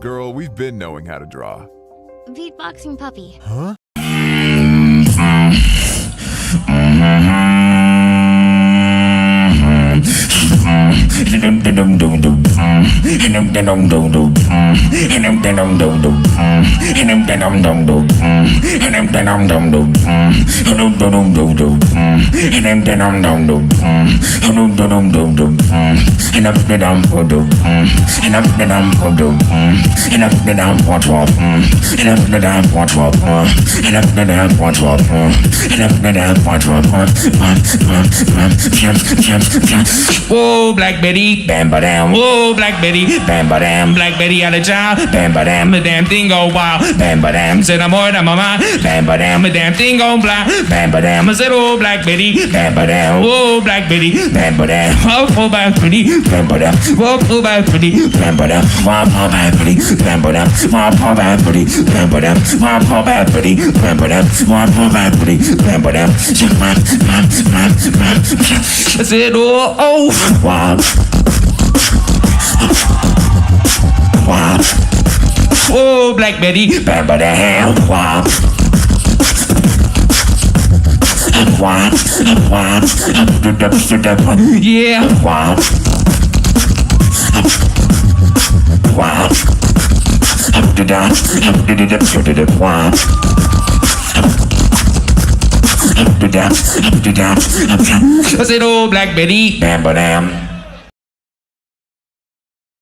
girl we've been knowing how to draw. Beatboxing Puppy. Huh? Whoa, Black Betty, bam ba dam. Whoa, Black Betty, bam ba dam. Black Betty out of jail, bam ba dam. The damn thing go wild, bam ba dam. Said I'm more than my mind, bam ba dam. The damn thing go fly, bam ba dam. I said, oh, Black Betty, bam ba dam. Whoa, Black Betty, bam ba dam. Oh, Black Betty, bam ba dam. Whoa, Black Betty, bam ba dam. Whoa, Black Betty, bam ba dam. Whoa, Black Betty, bam ba dam. Whoa, Black Betty, bam ba dam. Whoa, Black Betty, bam ba dam. I said, oh, wow. Wow. Oh, Black Betty, bam ba dam. Wow. Wow. Wow. Yeah. Wow. Wow. Wow. I said, oh, Black Betty, bam ba dam.